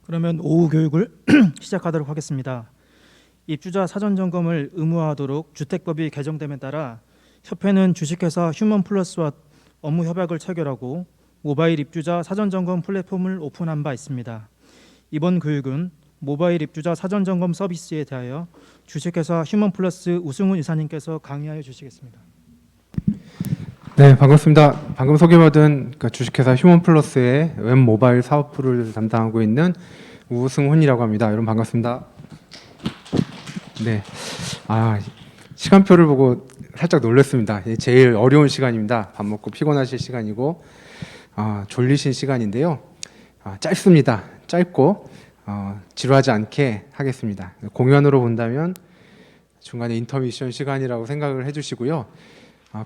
그러면 오후 교육을 시작하도록 하겠습니다. 입주자 사전 점검을 의무화하도록 주택법이 개정됨에 따라 협회는 주식회사 휴먼플러스와 업무 협약을 체결하고 모바일 입주자 사전 점검 플랫폼을 오픈한 바 있습니다. 이번 교육은 모바일 입주자 사전 점검 서비스에 대하여 주식회사 휴먼플러스 우승훈 이사님께서 강의하여 주시겠습니다. 네, 반갑습니다. 방금 소개받은 주식회사 휴먼플러스의 웹 모바일 사업부를 담당하고 있는 우승훈이라고 합니다. 여러분 반갑습니다. 네, 시간표를 보고 살짝 놀랐습니다. 제일 어려운 시간입니다. 밥 먹고 피곤하실 시간이고 졸리신 시간인데요. 짧습니다. 짧고 지루하지 않게 하겠습니다. 공연으로 본다면 중간에 인터미션 시간이라고 생각을 해주시고요.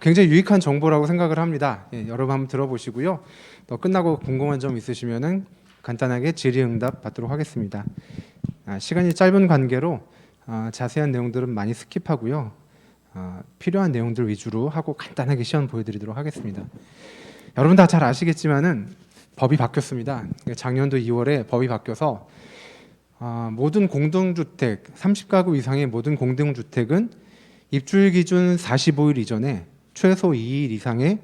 굉장히 유익한 정보라고 생각을 합니다. 여러분 한번 들어보시고요. 또 끝나고 궁금한 점 있으시면은 간단하게 질의응답 받도록 하겠습니다. 시간이 짧은 관계로 자세한 내용들은 많이 스킵하고요. 필요한 내용들 위주로 하고 간단하게 시험 보여드리도록 하겠습니다. 여러분 다 잘 아시겠지만은 법이 바뀌었습니다. 작년도 2월에 법이 바뀌어서 모든 공동주택 30가구 이상의 모든 공동주택은 입주일 기준 45일 이전에 최소 2일 이상의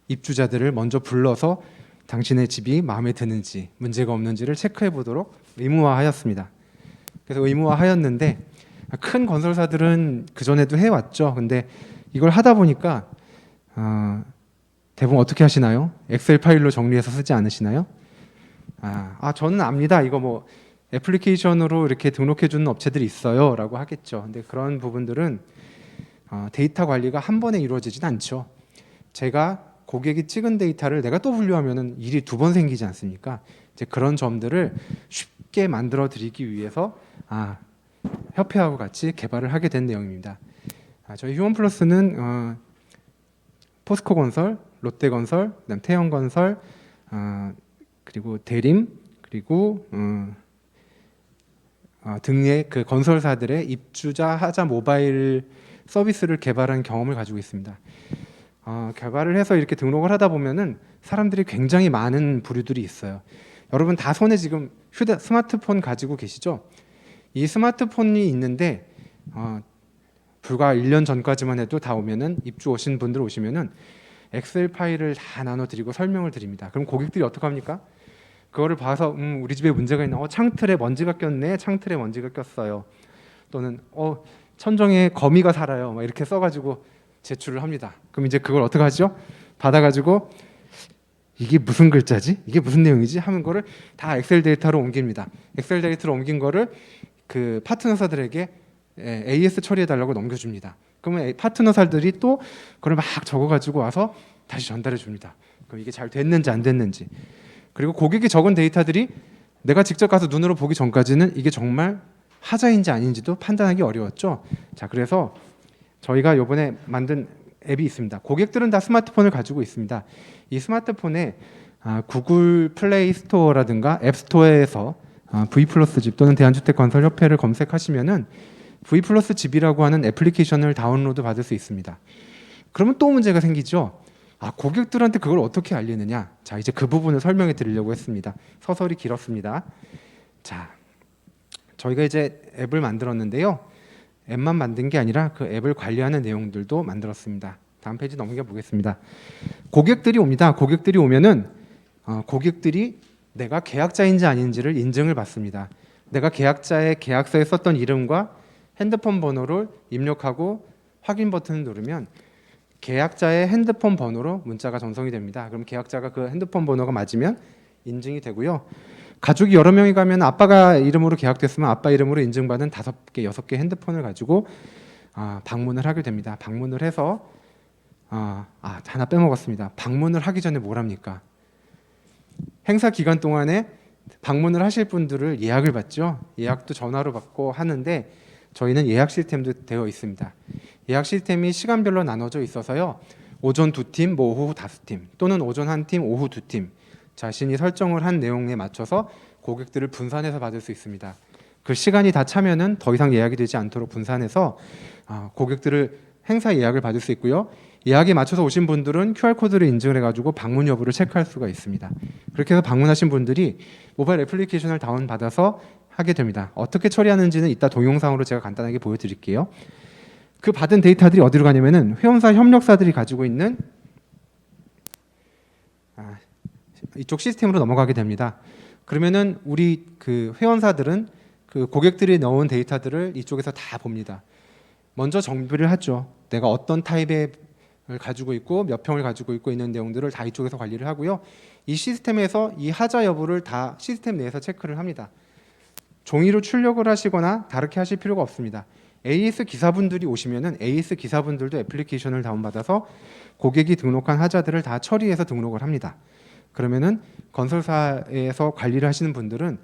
입주자들을 먼저 불러서 당신의 집이 마음에 드는지 문제가 없는지를 체크해 보도록 의무화하였습니다. 그래서 의무화하였는데 큰 건설사들은 그전에도 해왔죠. 근데 이걸 하다 보니까 대부분 어떻게 하시나요? 엑셀 파일로 정리해서 쓰지 않으시나요? 저는 압니다. 이거 뭐 애플리케이션으로 이렇게 등록해 주는 업체들이 있어요 라고 하겠죠. 근데 그런 부분들은 데이터 관리가 한 번에 이루어지진 않죠. 제가 고객이 찍은 데이터를 내가 또 분류하면 일이 두 번 생기지 않습니까? 이제 그런 점들을 쉽게 만들어 드리기 위해서 협회하고 같이 개발을 하게 된 내용입니다. 저희 휴먼플러스는 포스코건설, 롯데건설, 그다음 태영건설, 그리고 대림, 그리고 등의 그 건설사들의 입주자 하자 모바일 서비스를 개발한 경험을 가지고 있습니다. 개발을 해서 이렇게 등록을 하다 보면은 사람들이 굉장히 많은 부류들이 있어요. 여러분 다 손에 지금 스마트폰 가지고 계시죠? 이 스마트폰이 있는데 불과 1년 전까지만 해도 다 오면은 입주 오신 분들 오시면은 엑셀 파일을 다 나눠드리고 설명을 드립니다. 그럼 고객들이 어떻게 합니까? 그거를 봐서 우리 집에 문제가 있나? 창틀에 먼지가 꼈네. 창틀에 먼지가 꼈어요. 또는 천정에 거미가 살아요. 막 이렇게 써가지고 제출을 합니다. 그럼 이제 그걸 어떻게 하죠? 받아가지고 이게 무슨 글자지? 이게 무슨 내용이지? 하는 거를 다 엑셀 데이터로 옮깁니다. 엑셀 데이터로 옮긴 거를 그 파트너사들에게 AS 처리해달라고 넘겨줍니다. 그러면 파트너사들이 또 그걸 막 적어가지고 와서 다시 전달해 줍니다. 그럼 이게 잘 됐는지 안 됐는지. 그리고 고객이 적은 데이터들이 내가 직접 가서 눈으로 보기 전까지는 이게 정말 하자인지 아닌지도 판단하기 어려웠죠. 자, 그래서 저희가 이번에 만든 앱이 있습니다. 고객들은 다 스마트폰을 가지고 있습니다. 이 스마트폰에 구글 플레이 스토어라든가 앱 스토어에서 V 플러스 집 또는 대한주택건설협회를 검색하시면은 V 플러스 집이라고 하는 애플리케이션을 다운로드 받을 수 있습니다. 그러면 또 문제가 생기죠. 고객들한테 그걸 어떻게 알리느냐. 자, 이제 그 부분을 설명해 드리려고 했습니다. 서설이 길었습니다. 자, 저희가 이제 앱을 만들었는데요. 앱만 만든 게 아니라 그 앱을 관리하는 내용들도 만들었습니다. 다음 페이지 넘겨 보겠습니다. 고객들이 옵니다. 고객들이 오면은 고객들이 내가 계약자인지 아닌지를 인증을 받습니다. 내가 계약자의 계약서에 썼던 이름과 핸드폰 번호를 입력하고 확인 버튼을 누르면 계약자의 핸드폰 번호로 문자가 전송이 됩니다. 그럼 계약자가 그 핸드폰 번호가 맞으면 인증이 되고요. 가족이 여러 명이 가면 아빠가 이름으로 계약됐으면 아빠 이름으로 인증받은 5개, 6개 핸드폰을 가지고 방문을 하게 됩니다. 방문을 해서 하나 빼먹었습니다. 방문을 하기 전에 뭘 합니까? 행사 기간 동안에 방문을 하실 분들을 예약을 받죠. 예약도 전화로 받고 하는데 저희는 예약 시스템도 되어 있습니다. 예약 시스템이 시간별로 나눠져 있어서요. 오전 2팀, 오후 5팀 또는 오전 1팀, 오후 2팀 자신이 설정을 한 내용에 맞춰서 고객들을 분산해서 받을 수 있습니다. 그 시간이 다 차면은 더 이상 예약이 되지 않도록 분산해서 고객들을 행사 예약을 받을 수 있고요. 예약에 맞춰서 오신 분들은 QR코드를 인증을 해가지고 방문 여부를 체크할 수가 있습니다. 그렇게 해서 방문하신 분들이 모바일 애플리케이션을 다운받아서 하게 됩니다. 어떻게 처리하는지는 이따 동영상으로 제가 간단하게 보여드릴게요. 그 받은 데이터들이 어디로 가냐면은 회원사 협력사들이 가지고 있는 이쪽 시스템으로 넘어가게 됩니다. 그러면은 우리 그 회원사들은 그 고객들이 넣은 데이터들을 이쪽에서 다 봅니다. 먼저 정비를 하죠. 내가 어떤 타입의 가지고 있고 몇 평을 가지고 있고 있는 내용들을 다 이쪽에서 관리를 하고요. 이 시스템에서 이 하자 여부를 다 시스템 내에서 체크를 합니다. 종이로 출력을 하시거나 다르게 하실 필요가 없습니다. AS 기사분들이 오시면은 AS 기사분들도 애플리케이션을 다운받아서 고객이 등록한 하자들을 다 처리해서 등록을 합니다. 그러면은 건설사에서 관리를 하시는 분들은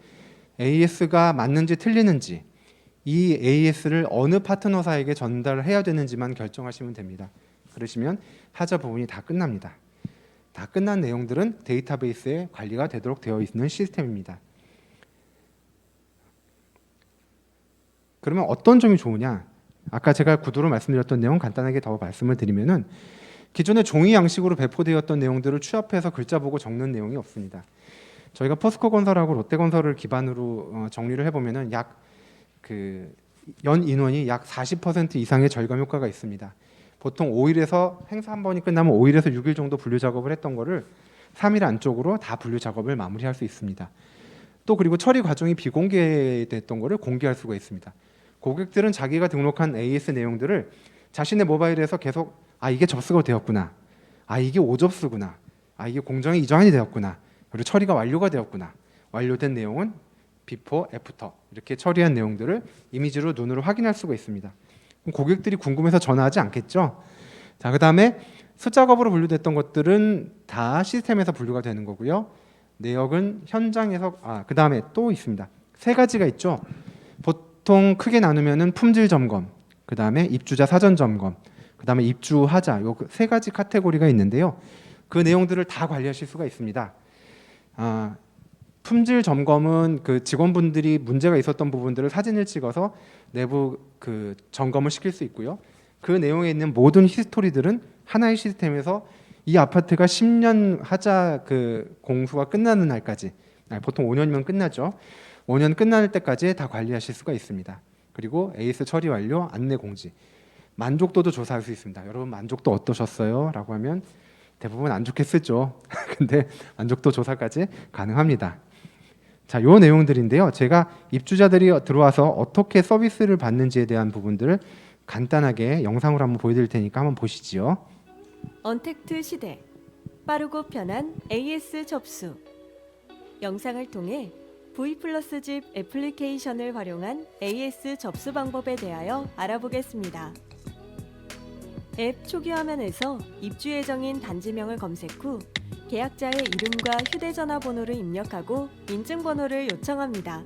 AS가 맞는지 틀리는지 이 AS를 어느 파트너사에게 전달을 해야 되는지만 결정하시면 됩니다. 그러시면 하자 부분이 다 끝납니다. 다 끝난 내용들은 데이터베이스에 관리가 되도록 되어 있는 시스템입니다. 그러면 어떤 점이 좋으냐? 아까 제가 구도로 말씀드렸던 내용 간단하게 더 말씀을 드리면은 기존에 종이 양식으로 배포되었던 내용들을 취합해서 글자 보고 적는 내용이 없습니다. 저희가 포스코 건설하고 롯데 건설을 기반으로 정리를 해보면은 약 그 연 인원이 약 40% 이상의 절감 효과가 있습니다. 보통 5일에서 행사 한 번이 끝나면 5일에서 6일 정도 분류 작업을 했던 거를 3일 안쪽으로 다 분류 작업을 마무리할 수 있습니다. 또 그리고 처리 과정이 비공개됐던 거를 공개할 수가 있습니다. 고객들은 자기가 등록한 AS 내용들을 자신의 모바일에서 계속 이게 접수가 되었구나, 이게 5접수구나, 이게 공정에 이전이 되었구나, 그리고 처리가 완료가 되었구나, 완료된 내용은 비포, 애프터 이렇게 처리한 내용들을 이미지로 눈으로 확인할 수가 있습니다. 그럼 고객들이 궁금해서 전화하지 않겠죠? 자, 그 다음에 수작업으로 분류됐던 것들은 다 시스템에서 분류가 되는 거고요. 내역은 현장에서 그 다음에 또 있습니다. 세 가지가 있죠. 보통 크게 나누면은 품질 점검, 그 다음에 입주자 사전 점검, 그 다음에 입주 하자, 요 세 가지 카테고리가 있는데요. 그 내용들을 다 관리하실 수가 있습니다. 품질 점검은 그 직원분들이 문제가 있었던 부분들을 사진을 찍어서 내부 그 점검을 시킬 수 있고요. 그 내용에 있는 모든 히스토리들은 하나의 시스템에서 이 아파트가 10년 하자 그 공수가 끝나는 날까지, 보통 5년이면 끝나죠. 5년 끝날 때까지 다 관리하실 수가 있습니다. 그리고 AS 처리 완료, 안내 공지, 만족도도 조사할 수 있습니다. 여러분 만족도 어떠셨어요? 라고 하면 대부분 안 좋겠죠. 근데 만족도 조사까지 가능합니다. 자, 요 내용들인데요. 제가 입주자들이 들어와서 어떻게 서비스를 받는지에 대한 부분들을 간단하게 영상으로 한번 보여드릴 테니까 한번 보시지요. 언택트 시대, 빠르고 편한 AS 접수. 영상을 통해 V+ 집 애플리케이션을 활용한 AS 접수 방법에 대하여 알아보겠습니다. 앱 초기 화면에서 입주 예정인 단지명을 검색 후 계약자의 이름과 휴대전화 번호를 입력하고 인증번호를 요청합니다.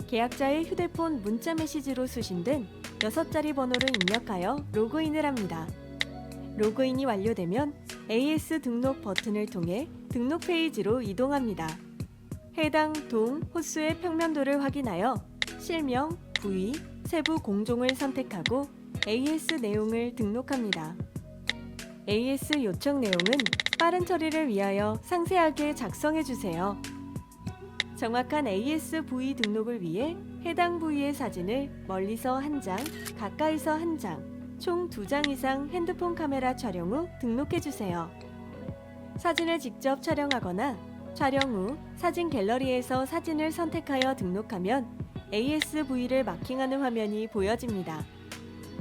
계약자의 휴대폰 문자 메시지로 수신된 6자리 번호를 입력하여 로그인을 합니다. 로그인이 완료되면 AS 등록 버튼을 통해 등록 페이지로 이동합니다. 해당 동, 호수의 평면도를 확인하여 실명, 부위, 세부 공종을 선택하고 AS 내용을 등록합니다. AS 요청 내용은 빠른 처리를 위하여 상세하게 작성해 주세요. 정확한 AS 부위 등록을 위해 해당 부위의 사진을 멀리서 1장, 가까이서 1장, 총 2장 이상 핸드폰 카메라 촬영 후 등록해 주세요. 사진을 직접 촬영하거나 촬영 후 사진 갤러리에서 사진을 선택하여 등록하면 AS 부위를 마킹하는 화면이 보여집니다.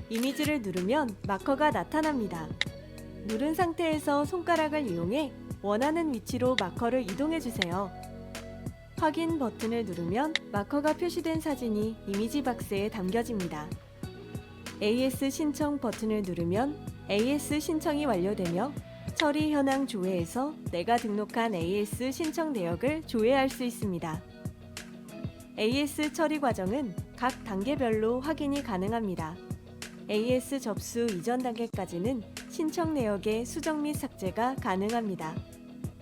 이미지를 누르면 마커가 나타납니다. 누른 상태에서 손가락을 이용해 원하는 위치로 마커를 이동해 주세요. 확인 버튼을 누르면 마커가 표시된 사진이 이미지 박스에 담겨집니다. AS 신청 버튼을 누르면 AS 신청이 완료되며 처리 현황 조회에서 내가 등록한 AS 신청 내역을 조회할 수 있습니다. AS 처리 과정은 각 단계별로 확인이 가능합니다. AS 접수 이전 단계까지는 신청 내역의 수정 및 삭제가 가능합니다.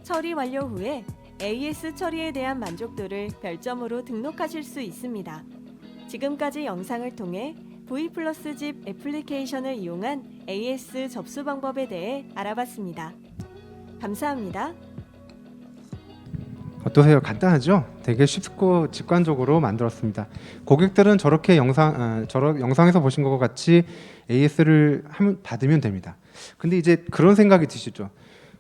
처리 완료 후에 AS 처리에 대한 만족도를 별점으로 등록하실 수 있습니다. 지금까지 영상을 통해 V+ 집 애플리케이션을 이용한 AS 접수 방법에 대해 알아봤습니다. 감사합니다. 어떠세요? 간단하죠? 되게 쉽고 직관적으로 만들었습니다. 고객들은 저렇게 영상에서 보신 것 같이 AS를 받으면 됩니다. 근데 이제 그런 생각이 드시죠?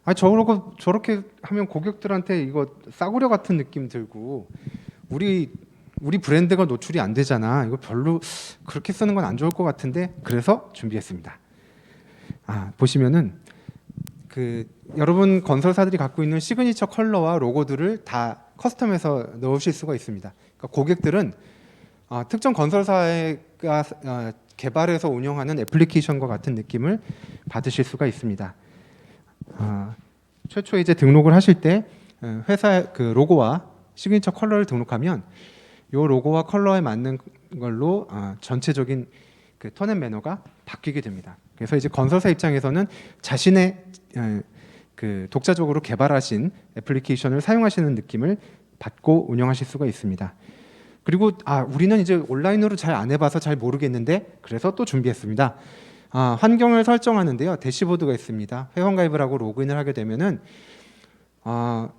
아, 저렇게 하면 고객들한테 이거 싸구려 같은 느낌 들고 우리 브랜드가 노출이 안 되잖아. 이거 별로 그렇게 쓰는 건 안 좋을 것 같은데, 그래서 준비했습니다. 보시면은 여러분 건설사들이 갖고 있는 시그니처 컬러와 로고들을 다 커스텀해서 넣으실 수가 있습니다. 그러니까 고객들은 특정 건설사가 개발해서 운영하는 애플리케이션과 같은 느낌을 받으실 수가 있습니다. 최초에 이제 등록을 하실 때 회사 그 로고와 시그니처 컬러를 등록하면 이 로고와 컬러에 맞는 걸로 전체적인 그 톤 앤 매너가 바뀌게 됩니다. 그래서 이제 건설사 입장에서는 자신의 그 독자적으로 개발하신 애플리케이션을 사용하시는 느낌을 받고 운영하실 수가 있습니다. 그리고 우리는 이제 온라인으로 잘 안 해봐서 잘 모르겠는데, 그래서 또 준비했습니다. 환경을 설정하는데요, 대시보드가 있습니다. 회원가입을 하고 로그인을 하게 되면은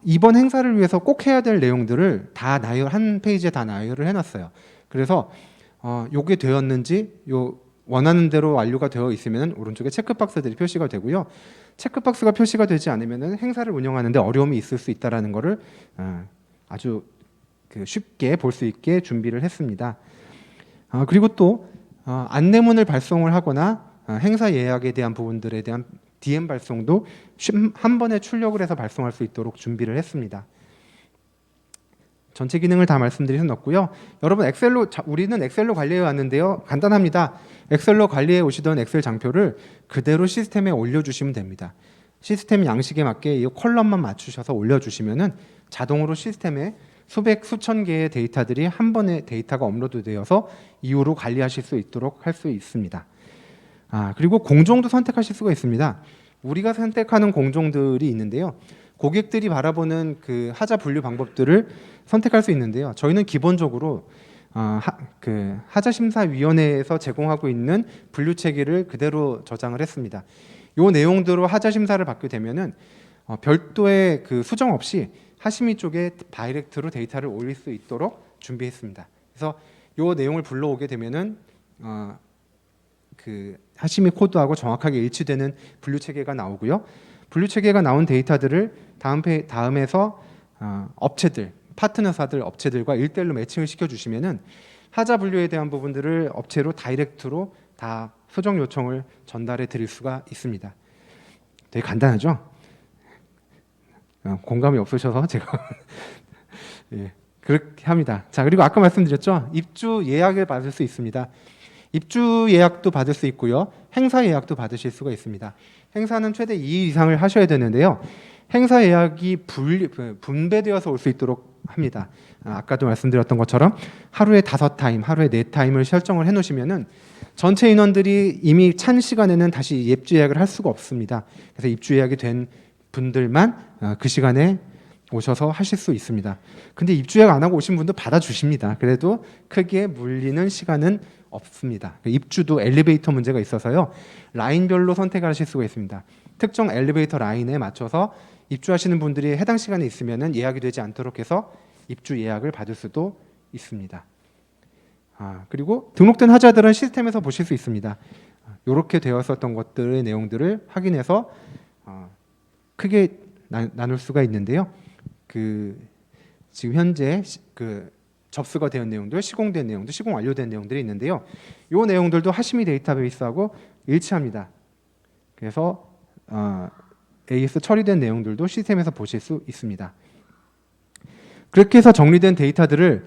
이번 행사를 위해서 꼭 해야 될 내용들을 다 한 페이지에 다 나열을 해놨어요. 그래서 요게 되었는지 원하는 대로 완료가 되어 있으면 오른쪽에 체크박스들이 표시가 되고요. 체크박스가 표시가 되지 않으면 행사를 운영하는데 어려움이 있을 수 있다는 것을 아주 쉽게 볼 수 있게 준비를 했습니다. 그리고 또 안내문을 발송을 하거나 행사 예약에 대한 부분들에 대한 DM 발송도 한 번에 출력을 해서 발송할 수 있도록 준비를 했습니다. 전체 기능을 다 말씀드렸고요. 여러분 우리는 엑셀로 관리해 왔는데요. 간단합니다. 엑셀로 관리해 오시던 엑셀 장표를 그대로 시스템에 올려주시면 됩니다. 시스템 양식에 맞게 이 컬럼만 맞추셔서 올려주시면은 자동으로 시스템에 수천 개의 데이터들이 한 번에 데이터가 업로드되어서 이후로 관리하실 수 있도록 할 수 있습니다. 그리고 공종도 선택하실 수가 있습니다. 우리가 선택하는 공종들이 있는데요. 고객들이 바라보는 그 하자 분류 방법들을 선택할 수 있는데요. 저희는 기본적으로 하자심사위원회에서 제공하고 있는 분류 체계를 그대로 저장을 했습니다. 이 내용대로 하자심사를 받게 되면은 별도의 그 수정 없이 하시미 쪽에 다이렉트로 데이터를 올릴 수 있도록 준비했습니다. 그래서 이 내용을 불러오게 되면은 그 하시미 코드하고 정확하게 일치되는 분류 체계가 나오고요. 분류 체계가 나온 데이터들을 다음에서 업체들, 파트너사들 업체들과 1대1로 매칭을 시켜주시면은 하자 분류에 대한 부분들을 업체로 다이렉트로 다 수정 요청을 전달해 드릴 수가 있습니다. 되게 간단하죠? 공감이 없으셔서 제가 예, 그렇게 합니다. 자, 그리고 아까 말씀드렸죠? 입주 예약을 받을 수 있습니다. 입주 예약도 받을 수 있고요. 행사 예약도 받으실 수가 있습니다. 행사는 최대 2일 이상을 하셔야 되는데요. 행사 예약이 분배되어서 올 수 있도록 합니다. 아까도 말씀드렸던 것처럼 하루에 5타임, 하루에 4타임을 설정을 해놓으시면은 전체 인원들이 이미 찬 시간에는 다시 입주 예약을 할 수가 없습니다. 그래서 입주 예약이 된 분들만 그 시간에 오셔서 하실 수 있습니다. 근데 입주 예약 안 하고 오신 분도 받아주십니다. 그래도 크게 물리는 시간은 없습니다. 입주도 엘리베이터 문제가 있어서요. 라인별로 선택하실 수가 있습니다. 특정 엘리베이터 라인에 맞춰서 입주하시는 분들이 해당 시간에 있으면 예약이 되지 않도록 해서 입주 예약을 받을 수도 있습니다. 그리고 등록된 하자들은 시스템에서 보실 수 있습니다. 이렇게 되었었던 것들의 내용들을 확인해서 크게 나눌 수가 있는데요. 지금 현재 접수가 된 내용들, 시공된 내용들, 시공 완료된 내용들이 있는데요. 이 내용들도 하시미 데이터베이스하고 일치합니다. 그래서 AS 처리된 내용들도 시스템에서 보실 수 있습니다. 그렇게 해서 정리된 데이터들을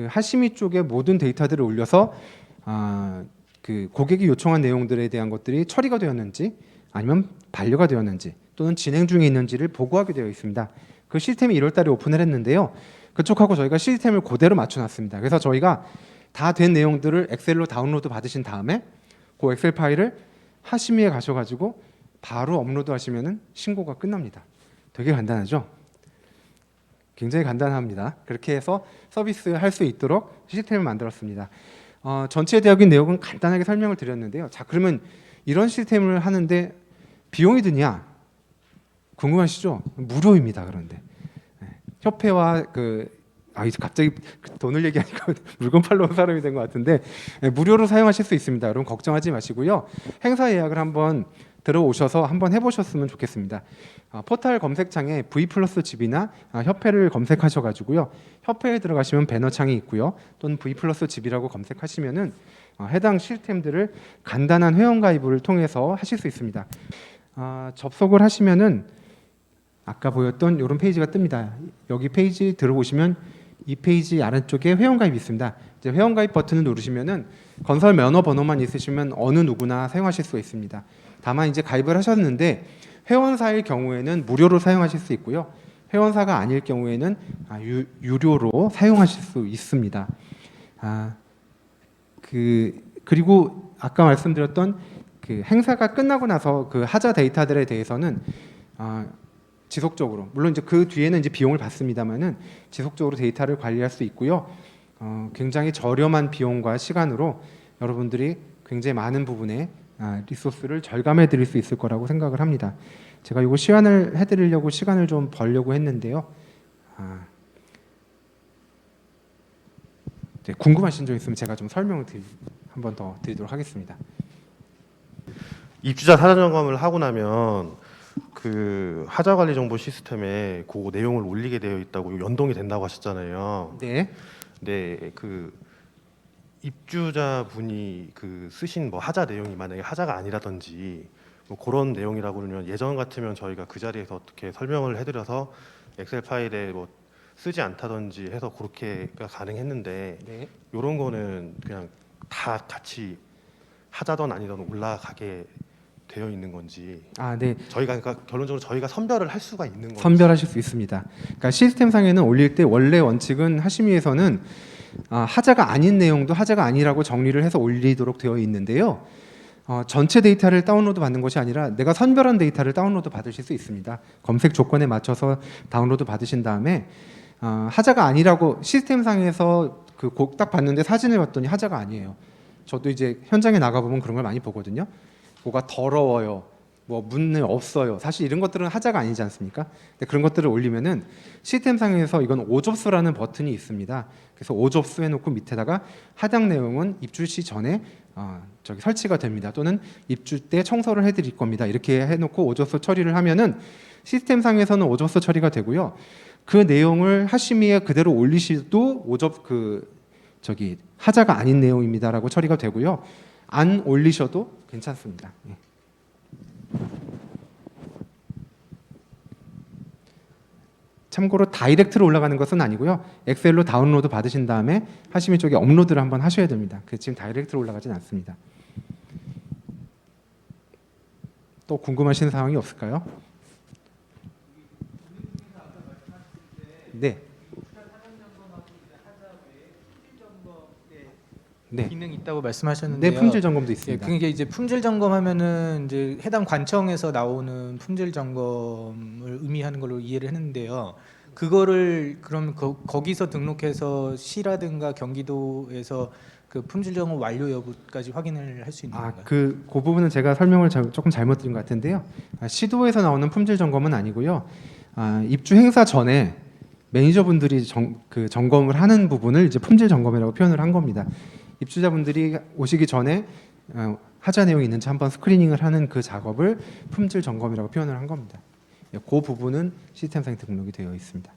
하시미 쪽에 모든 데이터들을 올려서 고객이 요청한 내용들에 대한 것들이 처리가 되었는지 아니면 반려가 되었는지 또는 진행 중에 있는지를 보고하게 되어 있습니다. 그 시스템이 1월 달에 오픈을 했는데요. 그쪽하고 저희가 시스템을 그대로 맞춰놨습니다. 그래서 저희가 다 된 내용들을 엑셀로 다운로드 받으신 다음에 그 엑셀 파일을 하시미에 가셔가지고 바로 업로드 하시면 신고가 끝납니다. 되게 간단하죠? 굉장히 간단합니다. 그렇게 해서 서비스 할 수 있도록 시스템을 만들었습니다. 전체 대역인 내용은 간단하게 설명을 드렸는데요. 자, 그러면 이런 시스템을 하는데 비용이 드냐? 궁금하시죠? 무료입니다. 그런데 협회와 이제 갑자기 돈을 얘기하니까 물건 팔러 온 사람이 된 것 같은데 무료로 사용하실 수 있습니다. 여러분 걱정하지 마시고요. 행사 예약을 한번 들어오셔서 한번 해보셨으면 좋겠습니다. 포털 검색창에 V 플러스 집이나 협회를 검색하셔가지고요. 협회에 들어가시면 배너창이 있고요. 또는 V 플러스 집이라고 검색하시면은 해당 시스템들을 간단한 회원가입을 통해서 하실 수 있습니다. 접속을 하시면은 아까 보였던 이런 페이지가 뜹니다. 여기 페이지 들어보시면 이 페이지 아래쪽에 회원가입이 있습니다. 이제 회원가입 버튼을 누르시면은 건설 면허 번호만 있으시면 어느 누구나 사용하실 수 있습니다. 다만 이제 가입을 하셨는데 회원사일 경우에는 무료로 사용하실 수 있고요. 회원사가 아닐 경우에는 유료로 사용하실 수 있습니다. 그리고 아까 말씀드렸던 그 행사가 끝나고 나서 그 하자 데이터들에 대해서는 지속적으로, 물론 이제 그 뒤에는 이제 비용을 받습니다만은 지속적으로 데이터를 관리할 수 있고요. 굉장히 저렴한 비용과 시간으로 여러분들이 굉장히 많은 부분에 리소스를 절감해 드릴 수 있을 거라고 생각을 합니다. 제가 이거 시연을 해드리려고 시간을 좀 벌려고 했는데요. 궁금하신 점 있으면 제가 좀 설명을 한 번 더 드리도록 하겠습니다. 입주자 사전 점검을 하고 나면 그 하자 관리 정보 시스템에 그 내용을 올리게 되어 있다고 연동이 된다고 하셨잖아요. 네. 네, 그 입주자분이 그 쓰신 뭐 하자 내용이 만약에 하자가 아니라든지 뭐 그런 내용이라고 그러면 예전 같으면 저희가 그 자리에서 어떻게 설명을 해드려서 엑셀 파일에 뭐 쓰지 않다든지 해서 그렇게가 가능했는데 네. 이런 거는 그냥 다 같이 하자든 아니든 올라가게 되어 있는 건지. 네. 저희가 그러니까 결론적으로 저희가 선별을 할 수가 있는 건지. 선별하실 수 있습니다. 그러니까 시스템상에는 올릴 때 원래 원칙은 하심위에서는 하자가 아닌 내용도 하자가 아니라고 정리를 해서 올리도록 되어 있는데요. 전체 데이터를 다운로드 받는 것이 아니라 내가 선별한 데이터를 다운로드 받으실 수 있습니다. 검색 조건에 맞춰서 다운로드 받으신 다음에 하자가 아니라고 시스템상에서 딱 봤는데 사진을 봤더니 하자가 아니에요. 저도 이제 현장에 나가 보면 그런 걸 많이 보거든요. 뭐가 더러워요. 뭐 문을 없어요. 사실 이런 것들은 하자가 아니지 않습니까? 근데 그런 것들을 올리면은 시스템상에서 이건 오접수라는 버튼이 있습니다. 그래서 오접수 해놓고 밑에다가 하장 내용은 입주 시 전에 설치가 됩니다. 또는 입주 때 청소를 해드릴 겁니다. 이렇게 해놓고 오접수 처리를 하면은 시스템상에서는 오접수 처리가 되고요. 그 내용을 하심위에 그대로 올리셔도 하자가 아닌 내용입니다라고 처리가 되고요. 안 올리셔도 괜찮습니다. 예. 참고로 다이렉트로 올라가는 것은 아니고요. 엑셀로 다운로드 받으신 다음에 하심위 쪽에 업로드를 한번 하셔야 됩니다. 지금 다이렉트로 올라가진 않습니다. 또 궁금하신 사항이 없을까요? 네. 네. 기능이 있다고 말씀하셨는데요. 네, 품질 점검도 예, 있습니다. 그게 이제 품질 점검하면은 이제 해당 관청에서 나오는 품질 점검을 의미하는 걸로 이해를 했는데요. 그거를 그럼 거기서 등록해서 시라든가 경기도에서 그 품질 점검 완료 여부까지 확인을 할 수 있는 건가요? 그 부분은 제가 설명을 조금 잘못 드린 것 같은데요. 시도에서 나오는 품질 점검은 아니고요. 입주 행사 전에 매니저분들이 점검을 하는 부분을 이제 품질 점검이라고 표현을 한 겁니다. 입주자분들이 오시기 전에 하자 내용이 있는지 한번 스크리닝을 하는 그 작업을 품질 점검이라고 표현을 한 겁니다. 그 부분은 시스템상에 등록이 되어 있습니다.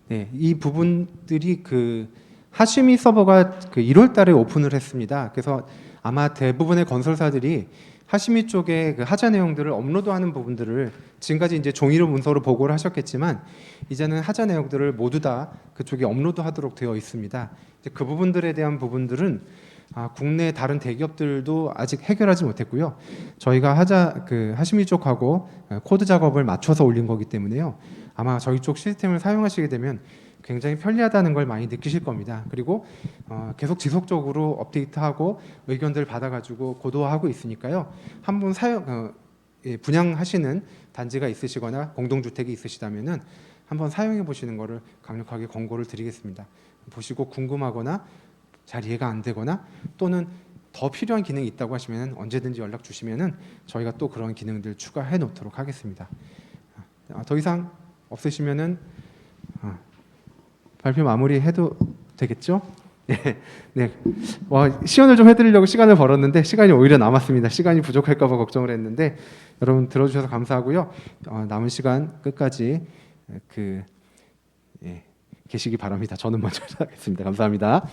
네, 이 부분들이 하심위 서버가 1월 달에 오픈을 했습니다. 그래서 아마 대부분의 건설사들이 하심위 쪽에 하자 내용들을 업로드하는 부분들을 지금까지 이제 종이로 문서로 보고를 하셨겠지만 이제는 하자 내용들을 모두 다 그쪽에 업로드하도록 되어 있습니다. 이제 그 부분들에 대한 부분들은 국내 다른 대기업들도 아직 해결하지 못했고요. 저희가 하심위 쪽하고 코드 작업을 맞춰서 올린 거기 때문에요. 아마 저희 쪽 시스템을 사용하시게 되면 굉장히 편리하다는 걸 많이 느끼실 겁니다. 그리고 계속 지속적으로 업데이트하고 의견들 받아가지고 고도화하고 있으니까요. 한번 분양하시는 단지가 있으시거나 공동주택이 있으시다면은 한번 사용해 보시는 거를 강력하게 권고를 드리겠습니다. 보시고 궁금하거나 잘 이해가 안 되거나 또는 더 필요한 기능이 있다고 하시면 언제든지 연락 주시면은 저희가 또 그런 기능들 추가해 놓도록 하겠습니다. 더 이상 없으시면은 발표 마무리해도 되겠죠? 네, 네. 시연을 좀 해드리려고 시간을 벌었는데 시간이 오히려 남았습니다. 시간이 부족할까봐 걱정을 했는데 여러분 들어주셔서 감사하고요. 남은 시간 끝까지 계시기 바랍니다. 저는 먼저 하겠습니다. 감사합니다.